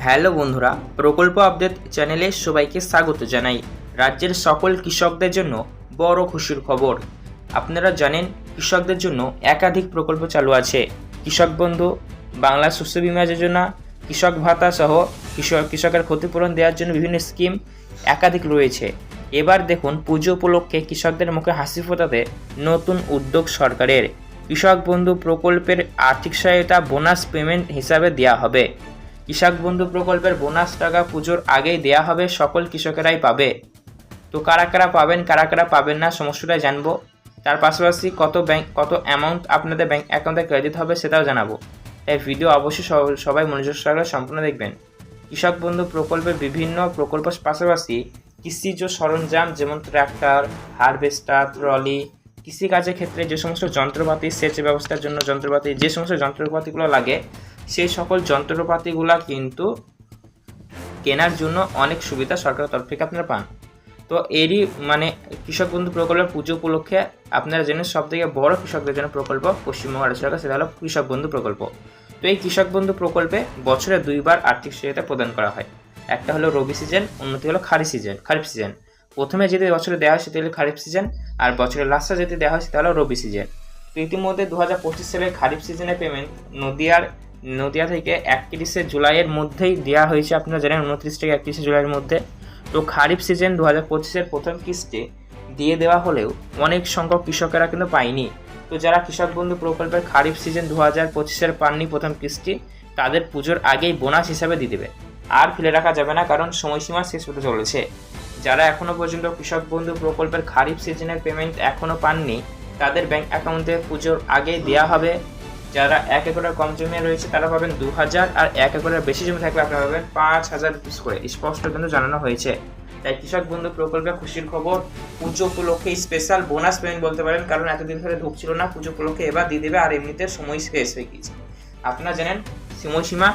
Hello বন্ধুরা, প্রকল্প update চ্যানেলে সবাইকে স্বাগত জানাই। রাজ্যের সকল কৃষকদের জন্য বড় খুশির খবর। আপনারা জানেন কৃষকদের জন্য একাধিক প্রকল্প চালু আছে। কৃষক বন্ধু, বাংলা শস্য বীমা যোজনা, কৃষক ভাতা সহ কৃষকের ক্ষতিপূরণ দেওয়ার জন্য বিভিন্ন স্কিম একাধিক রয়েছে। এবার দেখুন পুজো উপলক্ষে কৃষকদের মুখে হাসি ফোটাতে নতুন উদ্যোগ সরকারের। কৃষক বন্ধু প্রকল্পের আর্থিক সহায়তা বোনাস পেমেন্ট হিসাবে দেওয়া হবে। কৃষক বন্ধু প্রকল্পের বোনাস টাকা পুজোর আগেই দেওয়া হবে, সকল কৃষকেরাই পাবে। তো কারা কারা পাবেন, কারা কারা পাবেন না, সমস্যাটা জানবো। তার পাশাপাশি কত অ্যামাউন্ট আপনাদের ব্যাংক অ্যাকাউন্টে ক্রেডিট হবে সেটাও জানাবো। এই ভিডিও অবশ্যই সবাই মনোযোগ সহকারে সম্পূর্ণ দেখবেন। কৃষক বন্ধু প্রকল্পের বিভিন্ন প্রকল্পের পাশাপাশি কৃষিজ সরঞ্জাম যেমন ট্র্যাক্টর, হারভেস্টার, ট্রলি, কৃষিকাজের ক্ষেত্রে যে সমস্ত যন্ত্রপাতি, সেচ ব্যবস্থার জন্য যন্ত্রপাতি, যে সমস্ত যন্ত্রপাতিগুলো লাগে সেই সকল যন্ত্রপাতিগুলো কিন্তু কেনার জন্য অনেক সুবিধা সরকারের তরফ থেকে আপনারা পান। তো এরই কৃষক বন্ধু প্রকল্পের পুজো উপলক্ষে আপনারা জানেন সবথেকে বড় কৃষকদের জন্য প্রকল্প পশ্চিমবঙ্গ রাজ্য সরকার, সেটা হলো কৃষক বন্ধু প্রকল্প। তো এই কৃষক বন্ধু প্রকল্পে বছরে 2 বার আর্থিক সহায়তা প্রদান করা হয়। একটা হলো রবি সিজন, অন্যটি হলো খারিফ সিজন। প্রথমে যেটি বছরে দেওয়া হয় সেটি হলো খারিফ সিজন, আর বছরের লাস্টে যেটি দেওয়া হয় সেটা হলো রবি সিজন। তো ইতিমধ্যে 2025 সালের খারিফ সিজনের পেমেন্ট নদিয়া থেকে 31শে জুলাইয়ের মধ্যেই দেওয়া হয়েছে। আপনারা জানেন 29 থেকে 31শে জুলাইয়ের মধ্যে। তো খারিফ সিজন 2025-এর প্রথম কিস্তি দিয়ে দেওয়া হলেও অনেক সংখ্যক কৃষকেরা কিন্তু পায়নি। তো যারা কৃষক বন্ধু প্রকল্পের খারিফ সিজন 2025-এর পাননি প্রথম কিস্তি, তাদের পুজোর আগেই বোনাস হিসাবে দিয়ে দেবে। আর ফেলে রাখা যাবে না, কারণ সময়সীমা শেষ হতে চলেছে। যারা এখনও পর্যন্ত কৃষক বন্ধু প্রকল্পের খারিফ সিজনের পেমেন্ট এখনও পাননি, তাদের ব্যাংক অ্যাকাউন্টে পুজোর আগেই দেওয়া হবে। যারা 1 একরের কম জমি রয়েছে তারা পাবেন 2000, আর 1 একরের বেশি জমি থাকলে আপনারা পাবেন 5000 রুপিস করে, স্পষ্ট কিন্তু জানানো হয়েছে। তাই কৃষক বন্ধু প্রকল্পে খুশির খবর। পুজো উপলক্ষে স্পেশাল বোনাস পেমেন্ট বলতে পারেন, কারণ এতদিন ধরে ঢুকছিল না, পুজো উপলক্ষে এবার দিয়ে দেবে। আর এমনিতে সময় শেষ হয়ে গিয়েছে। আপনারা জানেন সময়সীমা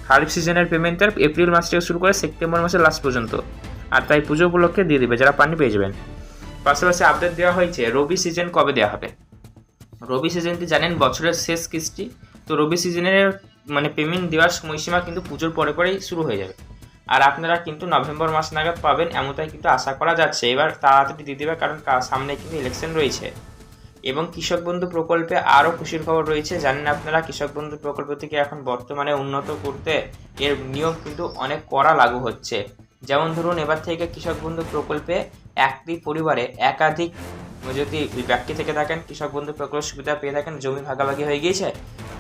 খারিফ সিজনের পেমেন্টের এপ্রিল মাস থেকে শুরু করে সেপ্টেম্বর মাসের লাস্ট পর্যন্ত, আর তাই পুজো উপলক্ষে দিয়ে দেবে। যারা পাননি পেয়ে যাবেন। পাশাপাশি আপডেট দেওয়া হয়েছে রবি সিজন কবে দেওয়া হবে। রবি সিজনটি জানেন বছরের শেষ কিস্তি। তো রবি সিজনের পেমেন্ট দেওয়ার সময়সীমা কিন্তু পুজোর পরেই শুরু হয়ে যাবে। আর আপনারা কিন্তু নভেম্বর মাস নাগাদ পাবেন এমনটাই কিন্তু আশা করা যাচ্ছে। এবার তাড়াতাড়ি দিয়ে দেবে, কারণ সামনে কিন্তু ইলেকশন রয়েছে। এবং কৃষক বন্ধু প্রকল্পে আরও খুশির খবর রয়েছে। জানেন আপনারা কৃষক বন্ধু প্রকল্প থেকে এখন বর্তমানে উন্নত করতে এর নিয়ম কিন্তু অনেক কড়া লাগু হচ্ছে। যেমন ধরুন, এবার থেকে কৃষক বন্ধু প্রকল্পে একটি পরিবারে একাধিক যদি ব্যক্তি থেকে থাকেন, কৃষক বন্ধু প্রকল্প সুবিধা পেয়ে থাকেন, জমি ভাগাভাগি হয়ে গিয়েছে,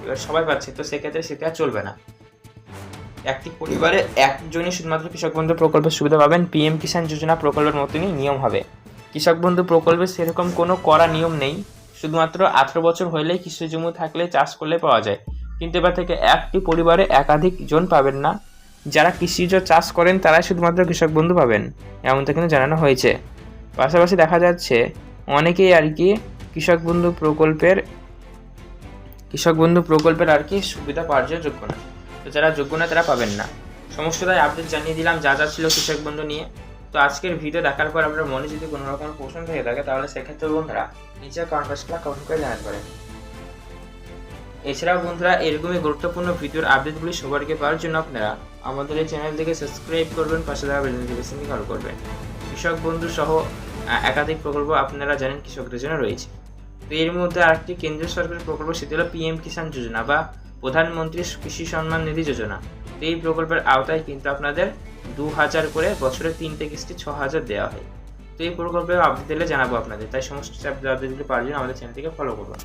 এবার সবাই পাচ্ছে, তো সেক্ষেত্রে সেটা চলবে না। একটি পরিবারে একজনই শুধুমাত্র কৃষক বন্ধু প্রকল্পের সুবিধা পাবেন। PM কিষাণ যোজনা প্রকল্পের মতনই নিয়ম হবে। কৃষক বন্ধু প্রকল্পে সেরকম কোনো কড়া নিয়ম নেই, শুধুমাত্র 18 বছর হলেই কৃষি জমি থাকলে চাষ করলে পাওয়া যায়। কিন্তু এবার থেকে একটি পরিবারে একাধিক জন পাবেন না। যারা কৃষিজ চাষ করেন তারাই শুধুমাত্র কৃষক বন্ধু পাবেন, এমনটা কিন্তু জানানো হয়েছে। পাশাপাশি দেখা যাচ্ছে অনেকেই আর কি কৃষক বন্ধু প্রকল্পের আর কি সুবিধা পাওয়ার জন্য যোগ্য না। তো যারা যোগ্য না তারা পাবেন না। সমস্তটাই আপডেট জানিয়ে দিলাম যা ছিল কৃষক বন্ধু নিয়ে। তো আজকের ভিডিও দেখার পর আপনার মনে যদি কোনো রকম প্রশ্ন থেকে থাকে, তাহলে সেক্ষেত্রে বন্ধুরা নিচে কমেন্ট করে জানাতে পারেন। এছাড়াও বন্ধুরা এরকমই গুরুত্বপূর্ণ ভিডিওর আপডেটগুলি সবাইকে পাওয়ার জন্য আপনারা আমাদের এই চ্যানেলটিকে সাবস্ক্রাইব করবেন, পাশে থাকা বেল নোটিফিকেশনটি অন করবেন। কৃষক বন্ধু সহ একাধিক প্রকল্প আপনারা জানেন কৃষকদের জন্য রয়েছে। তো এর মধ্যে আরেকটি কেন্দ্রীয় সরকারের প্রকল্প, সেটি হলো PM কিষাণ যোজনা বা প্রধানমন্ত্রী কৃষি সম্মান নিধি যোজনা। তো এই প্রকল্পের আওতায় কিন্তু আপনাদের 2000 করে বছরে 3টে কিস্তি 6000 দেওয়া হয়। তো এই প্রকল্পে আপডেট দিলে জানাবো আপনাদের। তাই সমস্ত আপডেটগুলি পাওয়ার জন্য আমাদের চ্যানেলটিকে ফলো করবেন।